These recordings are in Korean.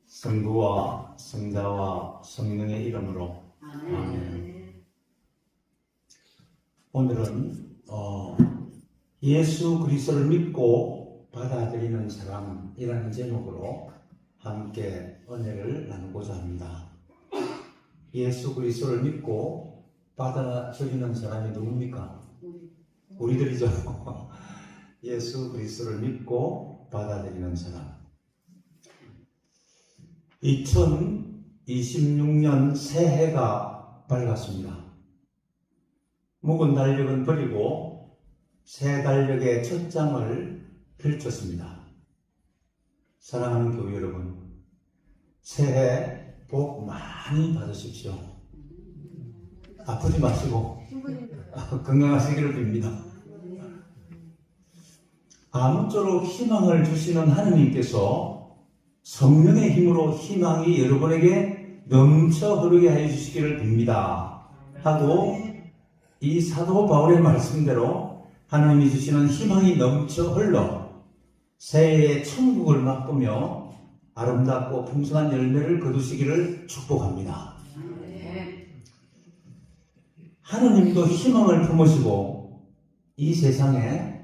성부와 성자와 성령의 이름으로 아멘. 오늘은 예수 그리스도를 믿고 받아들이는 사람이라는 제목으로 함께 은혜를 나누고자 합니다. 예수 그리스도를 믿고 받아들이는 사람이 누굽니까? 우리들이죠. 예수 그리스도를 믿고 받아들이는 사람. 2026년 새해가 밝았습니다. 묵은 달력은 버리고 새 달력의 첫 장을 펼쳤습니다. 사랑하는 교회 여러분, 새해 복 많이 받으십시오. 아프지 마시고 건강하시기를 빕니다. 아무쪼록 희망을 주시는 하느님께서 성령의 힘으로 희망이 여러분에게 넘쳐 흐르게 해주시기를 빕니다 하고, 이 사도 바울의 말씀대로 하나님이 주시는 희망이 넘쳐 흘러 새해의 천국을 맛보며 아름답고 풍성한 열매를 거두시기를 축복합니다. 하느님도 희망을 품으시고 이 세상에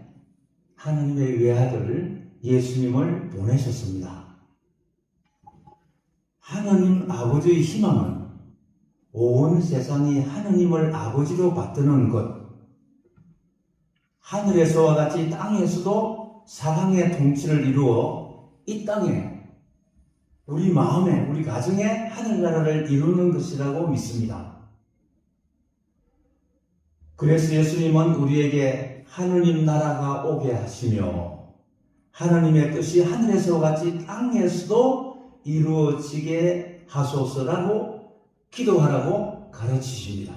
하느님의 외아들 예수님을 보내셨습니다. 하느님 아버지의 희망은 온 세상이 하느님을 아버지로 받드는 것, 하늘에서와 같이 땅에서도 사랑의 통치를 이루어 이 땅에, 우리 마음에, 우리 가정에 하늘나라를 이루는 것이라고 믿습니다. 그래서 예수님은 우리에게 하느님 나라가 오게 하시며 하느님의 뜻이 하늘에서와 같이 땅에서도 이루어지게 하소서라고 기도하라고 가르치십니다.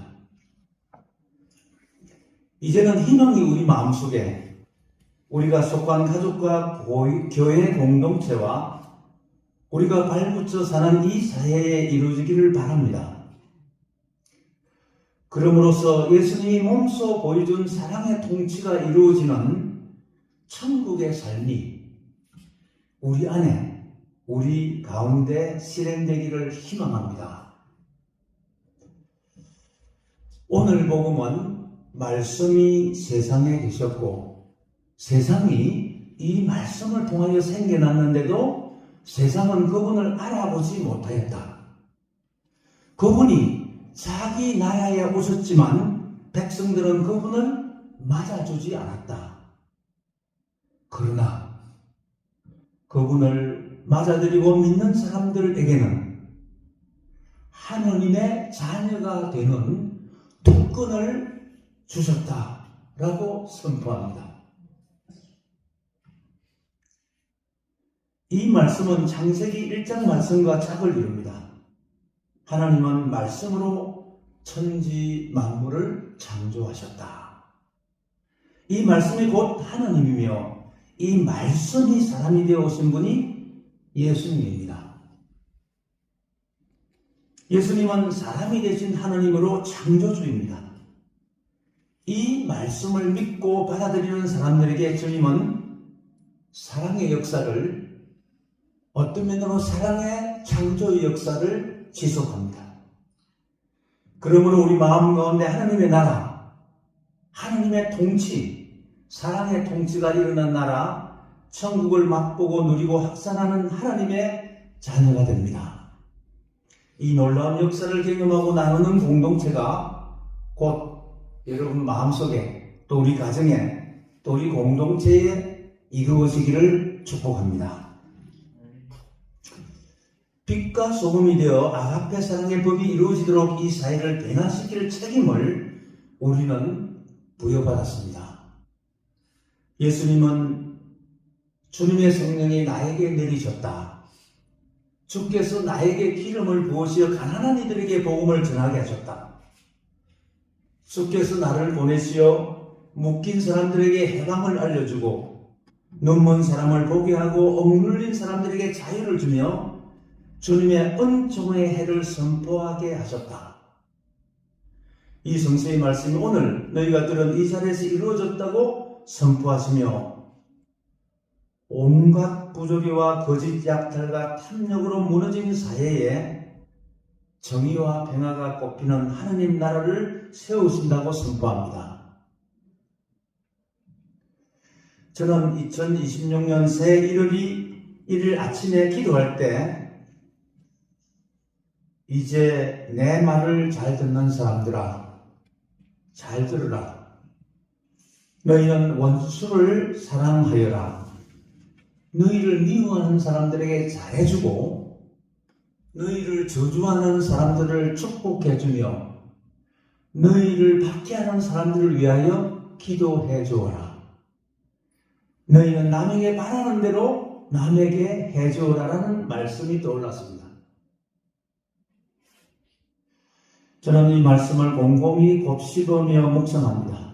이제는 희망이 우리 마음속에 우리가 속한 가족과 교회 공동체와 우리가 발붙여 사는 이 사회에 이루어지기를 바랍니다. 그럼으로써 예수님이 몸소 보여준 사랑의 통치가 이루어지는 천국의 삶이 우리 안에, 우리 가운데 실행되기를 희망합니다. 오늘 복음은 말씀이 세상에 계셨고 세상이 이 말씀을 통하여 생겨났는데도 세상은 그분을 알아보지 못하였다. 그분이 자기 나라에 오셨지만 백성들은 그분을 맞아주지 않았다. 그러나 그분을 맞아들이고 믿는 사람들에게는 하느님의 자녀가 되는 특권을 주셨다라고 선포합니다. 이 말씀은 창세기 1장 말씀과 착을 이룹니다. 하나님은 말씀으로 천지 만물을 창조하셨다. 이 말씀이 곧 하나님이며 이 말씀이 사람이 되어 오신 분이 예수님입니다. 예수님은 사람이 되신 하나님으로 창조주입니다. 이 말씀을 믿고 받아들이는 사람들에게 주님은 사랑의 역사를, 어떤 면으로 사랑의 창조의 역사를 지속합니다. 그러므로 우리 마음 가운데 하나님의 나라, 하나님의 통치, 사랑의 통치가 일어난 나라, 천국을 맛보고 누리고 확산하는 하나님의 자녀가 됩니다. 이 놀라운 역사를 경험하고 나누는 공동체가 곧 여러분 마음속에, 또 우리 가정에, 또 우리 공동체에 이루어지기를 축복합니다. 빛과 소금이 되어 아가페 사랑의 법이 이루어지도록 이 사회를 변화시킬 책임을 우리는 부여받았습니다. 예수님은 주님의 성령이 나에게 내리셨다. 주께서 나에게 기름을 부으시어 가난한 이들에게 복음을 전하게 하셨다. 주께서 나를 보내시어 묶인 사람들에게 해방을 알려주고 눈먼 사람을 보게 하고 억눌린 사람들에게 자유를 주며 주님의 은총의 해를 선포하게 하셨다. 이 성서의 말씀이 오늘 너희가 들은 이 자리에서 이루어졌다고 선포하시며 온갖 부조리와 거짓 약탈과 탐욕으로 무너진 사회에 정의와 평화가 꽃피는 하느님 나라를 세우신다고 선포합니다. 저는 2026년 새 1일 아침에 기도할 때 이제 내 말을 잘 듣는 사람들아, 잘 들으라. 너희는 원수를 사랑하여라. 너희를 미워하는 사람들에게 잘해주고 너희를 저주하는 사람들을 축복해주며 너희를 박해하는 사람들을 위하여 기도해 주어라. 너희는 남에게 바라는 대로 남에게 해주어라라는 말씀이 떠올랐습니다. 저는 이 말씀을 곰곰이 곱씹으며 묵상합니다.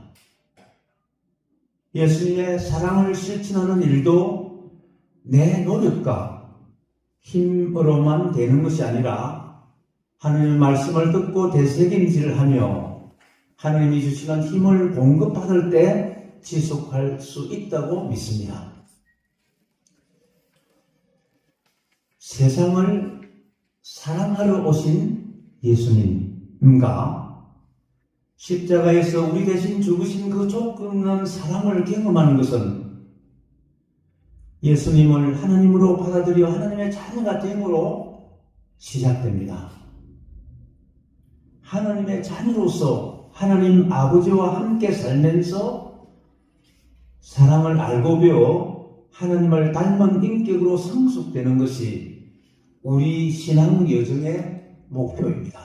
예수님의 사랑을 실천하는 일도 내 노력과 힘으로만 되는 것이 아니라 하나님의 말씀을 듣고 되새김질을 하며 하나님이 주시는 힘을 공급받을 때 지속할 수 있다고 믿습니다. 세상을 사랑하러 오신 예수님과 십자가에서 우리 대신 죽으신 그 조금은 사랑을 경험하는 것은 예수님을 하나님으로 받아들여 하나님의 자녀가 됨으로 시작됩니다. 하나님의 자녀로서 하나님 아버지와 함께 살면서 사랑을 알고 배워 하나님을 닮은 인격으로 성숙되는 것이 우리 신앙 여정의 목표입니다.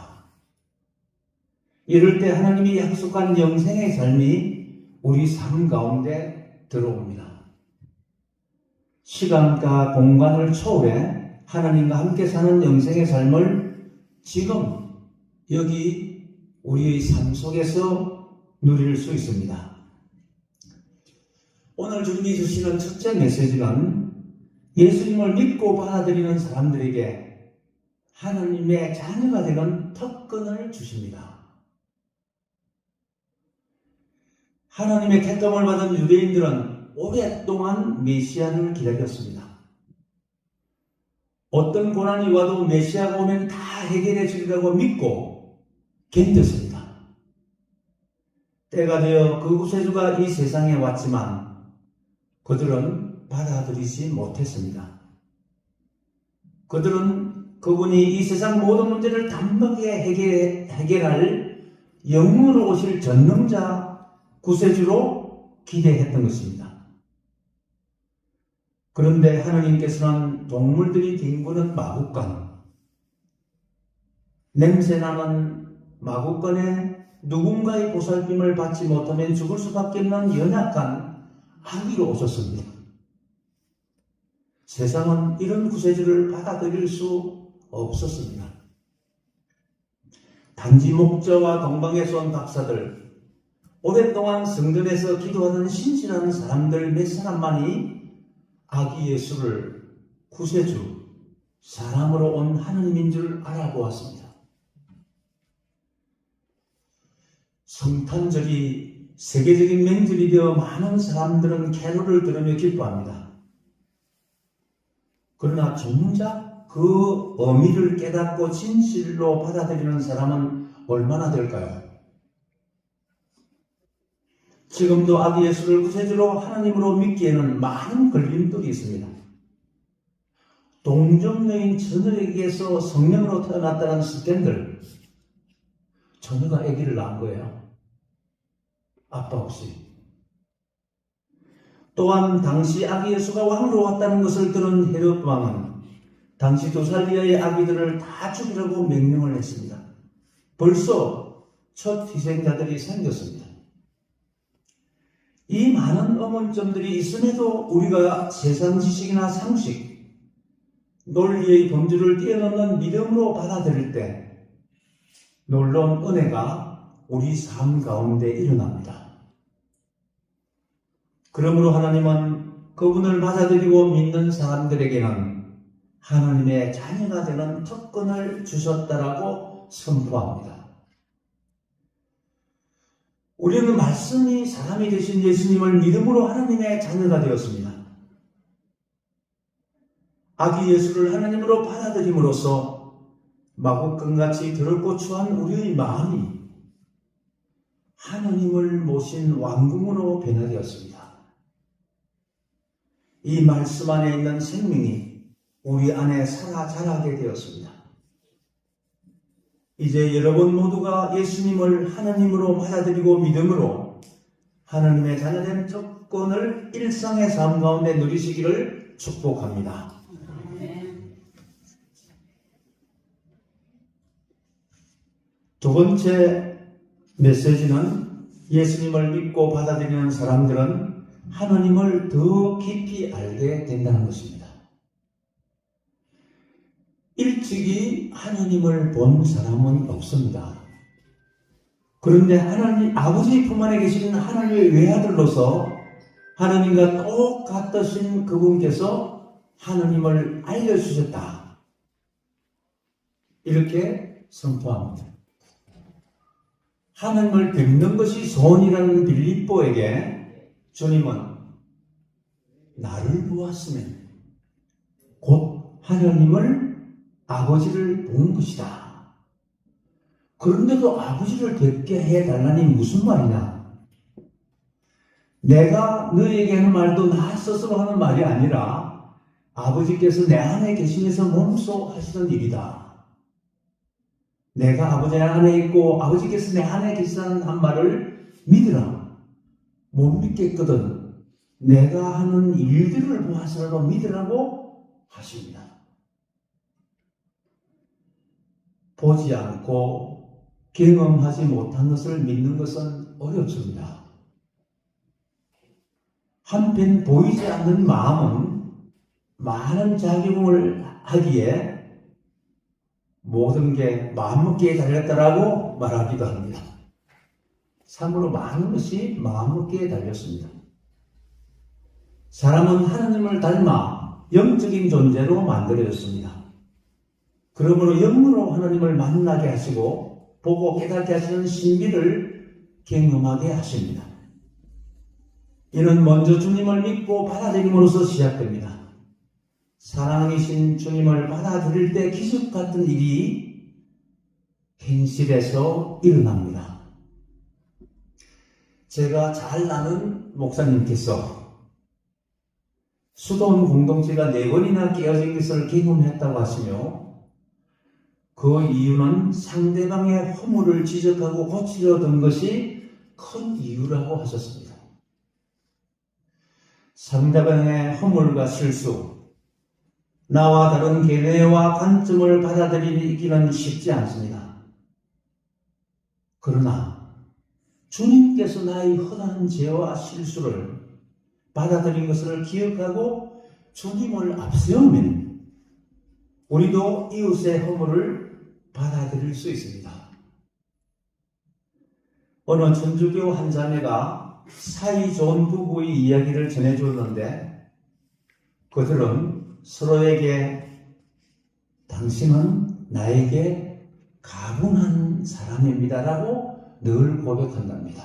이럴 때 하나님이 약속한 영생의 삶이 우리 삶 가운데 들어옵니다. 시간과 공간을 초월해 하나님과 함께 사는 영생의 삶을 지금 여기 우리의 삶 속에서 누릴 수 있습니다. 오늘 주님이 주시는 첫째 메시지는 예수님을 믿고 받아들이는 사람들에게 하나님의 자녀가 되는 특권을 주십니다. 하나님의 택감을 받은 유대인들은 오랫동안 메시아를 기다렸습니다. 어떤 고난이 와도 메시아가 오면 다 해결해 주리라고 믿고 견뎠습니다. 때가 되어 그 구세주가 이 세상에 왔지만 그들은 받아들이지 못했습니다. 그들은 그분이 이 세상 모든 문제를 단번에 해결할 영으로 오실 전능자 구세주로 기대했던 것입니다. 그런데 하나님께서는 동물들이 뒹구는 마구간, 냄새나는 마구간에 누군가의 보살핌을 받지 못하면 죽을 수밖에 없는 연약한 아기로 오셨습니다. 세상은 이런 구세주를 받아들일 수 없었습니다. 단지 목자와 동방에서 온 박사들, 오랫동안 성전에서 기도하던 신실한 사람들 몇 사람만이 아기 예수를 구세주, 사람으로 온 하느님인 줄 알아보았습니다. 성탄절이 세계적인 명절이 되어 많은 사람들은 캐롤을 들으며 기뻐합니다. 그러나 정작 그 의미를 깨닫고 진실로 받아들이는 사람은 얼마나 될까요? 지금도 아기 예수를 구세주로 하나님으로 믿기에는 많은 걸림돌이 있습니다. 동정녀인 처녀에게서 성령으로 태어났다는 스캔들, 처녀가 아기를 낳은 거예요. 아빠 없이. 또한 당시 아기 예수가 왕으로 왔다는 것을 들은 헤롯 왕은 당시 2살 이하의 아기들을 다 죽이라고 명령을 했습니다. 벌써 첫 희생자들이 생겼습니다. 이 많은 의문점들이 있음에도 우리가 세상 지식이나 상식, 논리의 범주를 뛰어넘는 믿음으로 받아들일 때 놀라운 은혜가 우리 삶 가운데 일어납니다. 그러므로 하나님은 그분을 받아들이고 믿는 사람들에게는 하나님의 자녀가 되는 특권을 주셨다라고 선포합니다. 우리는 말씀이 사람이 되신 예수님을 믿음으로 하나님의 자녀가 되었습니다. 아기 예수를 하나님으로 받아들임으로써 마구간같이 더럽고 추한 우리의 마음이 하나님을 모신 왕궁으로 변화되었습니다. 이 말씀 안에 있는 생명이 우리 안에 살아 자라게 되었습니다. 이제 여러분 모두가 예수님을 하나님으로 받아들이고 믿음으로 하나님의 자녀된 특권을 일상의 삶 가운데 누리시기를 축복합니다. 두 번째 메시지는 예수님을 믿고 받아들이는 사람들은 하나님을 더 깊이 알게 된다는 것입니다. 일찍이 하나님을 본 사람은 없습니다. 그런데 하나님 아버지 품 안에 계시는 하나님의 외아들로서 하나님과 똑같으신 그분께서 하나님을 알려주셨다. 이렇게 선포합니다. 하나님을 뵙는 것이 소원이라는 빌립보에게 주님은 나를 보았으면 곧 하나님을 아버지를 본 것이다. 그런데도 아버지를 뵙게 해달라니 무슨 말이냐? 내가 너에게 하는 말도 나 스스로 하는 말이 아니라 아버지께서 내 안에 계시면서 몸소 하시는 일이다. 내가 아버지 안에 있고 아버지께서 내 안에 계시다는 한 말을 믿으라. 못 믿겠거든. 내가 하는 일들을 보아서라도 믿으라고 하십니다. 보지 않고 경험하지 못한 것을 믿는 것은 어렵습니다. 한편 보이지 않는 마음은 많은 작용을 하기에 모든 게 마음먹기에 달렸다라고 말하기도 합니다. 참으로 많은 것이 마음먹기에 달렸습니다. 사람은 하나님을 닮아 영적인 존재로 만들어졌습니다. 그러므로 영으로 하나님을 만나게 하시고 보고 깨닫게 하시는 신비를 경험하게 하십니다. 이는 먼저 주님을 믿고 받아들임으로써 시작됩니다. 사랑이신 주님을 받아들일 때 기적 같은 일이 현실에서 일어납니다. 제가 잘 아는 목사님께서 수도원 공동체가 4번이나 깨어진 것을 경험했다고 하시며 그 이유는 상대방의 허물을 지적하고 고치려 든 것이 큰 이유라고 하셨습니다. 상대방의 허물과 실수, 나와 다른 견해와 관점을 받아들이기는 쉽지 않습니다. 그러나 주님께서 나의 허다한 죄와 실수를 받아들인 것을 기억하고 주님을 앞세우면 우리도 이웃의 허물을 받아들일 수 있습니다. 어느 천주교 한 자매가 사이 좋은 부부의 이야기를 전해주었는데 그들은 서로에게 당신은 나에게 가분한 사람입니다라고 늘 고백한답니다.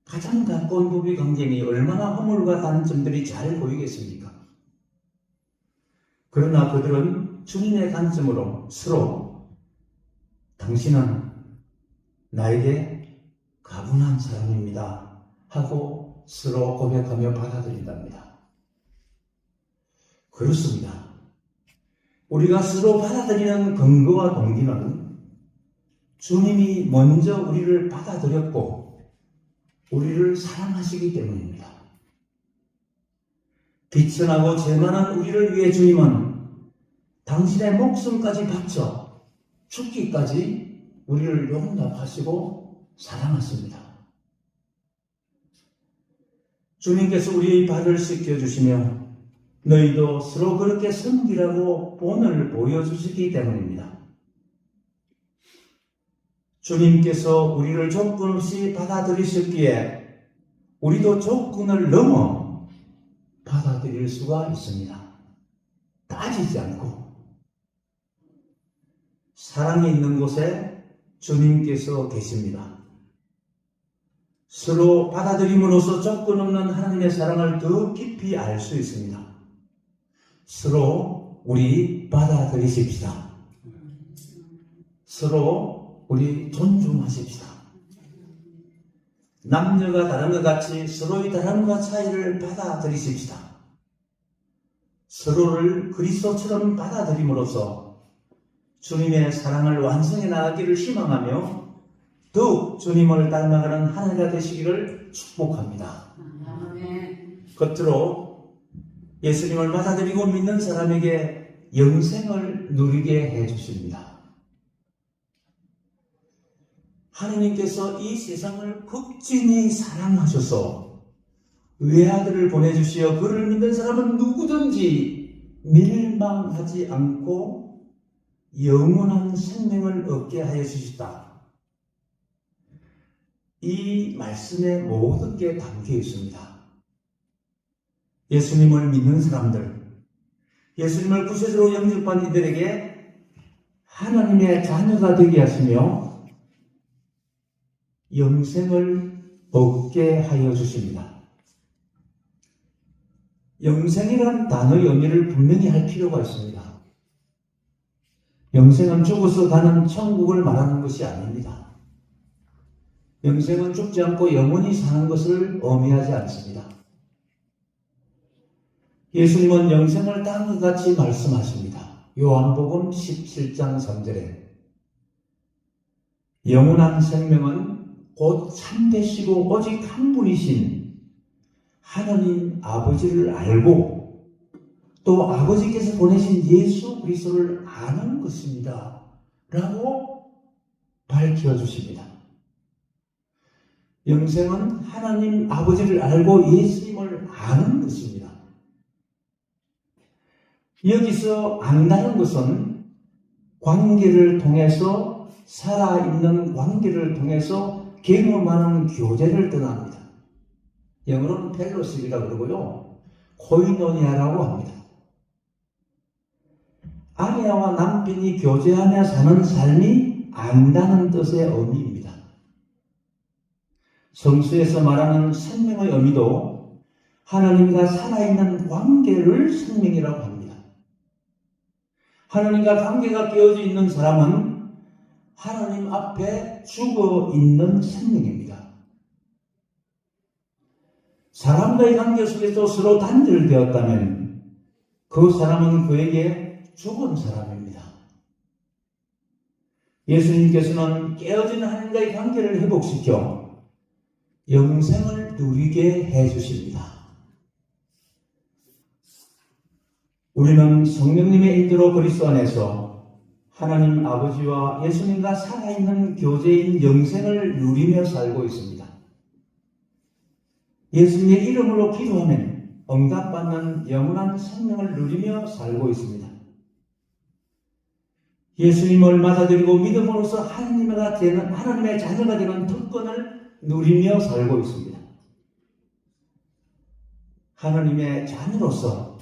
가장 가까운 부부 관계니 얼마나 허물과 단점들이 잘 보이겠습니까? 그러나 그들은 주님의 관점으로 서로 당신은 나에게 가분한 사람입니다 하고 서로 고백하며 받아들인답니다. 그렇습니다. 우리가 서로 받아들이는 근거와 동기는 주님이 먼저 우리를 받아들였고 우리를 사랑하시기 때문입니다. 비천하고 죄 많은 우리를 위해 주님은 당신의 목숨까지 바쳐 죽기까지 우리를 용납하시고 사랑하십니다. 주님께서 우리의 발을 씻겨주시며 너희도 서로 그렇게 섬기라고 본을 보여주시기 때문입니다. 주님께서 우리를 조건 없이 받아들이셨기에 우리도 조건을 넘어 받아들일 수가 있습니다. 따지지 않고 사랑이 있는 곳에 주님께서 계십니다. 서로 받아들임으로써 조건 없는 하나님의 사랑을 더 깊이 알 수 있습니다. 서로 우리 받아들이십시다. 서로 우리 존중하십시다. 남녀가 다른 것 같이 서로의 다름과 차이를 받아들이십시다. 서로를 그리스도처럼 받아들임으로써 주님의 사랑을 완성해 나가기를 희망하며 더욱 주님을 닮아가는 한 해가 되시기를 축복합니다. 겉으로 예수님을 받아들이고 믿는 사람에게 영생을 누리게 해주십니다. 하느님께서 이 세상을 극진히 사랑하셔서 외아들을 보내주시어 그를 믿는 사람은 누구든지 멸망하지 않고 영원한 생명을 얻게 하여 주셨다. 이 말씀에 모든 게 담겨 있습니다. 예수님을 믿는 사람들, 예수님을 구세주로 영접한 이들에게 하나님의 자녀가 되게 하시며 영생을 얻게 하여 주십니다. 영생이란 단어의 의미를 분명히 할 필요가 있습니다. 영생은 죽어서 가는 천국을 말하는 것이 아닙니다. 영생은 죽지 않고 영원히 사는 것을 의미하지 않습니다. 예수님은 영생을 다음과 같이 말씀하십니다. 요한복음 17장 3절에 영원한 생명은 곧 참되시고 오직 한 분이신 하나님 아버지를 알고 또 아버지께서 보내신 예수 그리스도를 아는 것입니다. 라고 밝혀주십니다. 영생은 하나님 아버지를 알고 예수님을 아는 것입니다. 여기서 안다는 것은 관계를 통해서 살아있는 관계를 통해서 경험하는 교제를 뜻합니다. 영어로는 펠로십이라고 그러고요. 코이노니아라고 합니다. 아내와 남편이 교제하며 사는 삶이 안다는 뜻의 의미입니다. 성수에서 말하는 생명의 의미도 하나님과 살아있는 관계를 생명이라고 합니다. 하나님과 관계가 깨어져 있는 사람은 하나님 앞에 죽어 있는 생명입니다. 사람과의 관계 속에서 서로 단절되었다면 그 사람은 그에게 죽은 사람입니다. 예수님께서는 깨어진 하나님과의 관계를 회복시켜 영생을 누리게 해주십니다. 우리는 성령님의 인도로 그리스도 안에서 하나님 아버지와 예수님과 살아있는 교제인 영생을 누리며 살고 있습니다. 예수님의 이름으로 기도하면 응답받는 영원한 생명을 누리며 살고 있습니다. 예수님을 받아들이고 믿음으로써 하나님의 자녀가 되는 특권을 누리며 살고 있습니다. 하나님의 자녀로서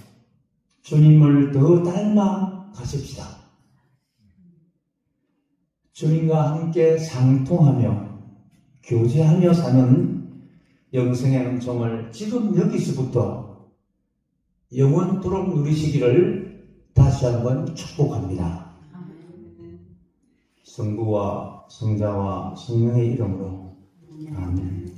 주님을 더 닮아 가십시다. 주님과 함께 상통하며 교제하며 사는 영생의 은총을 지금 여기서부터 영원토록 누리시기를 다시 한번 축복합니다. 성부와 성자와 성령의 이름으로 아멘.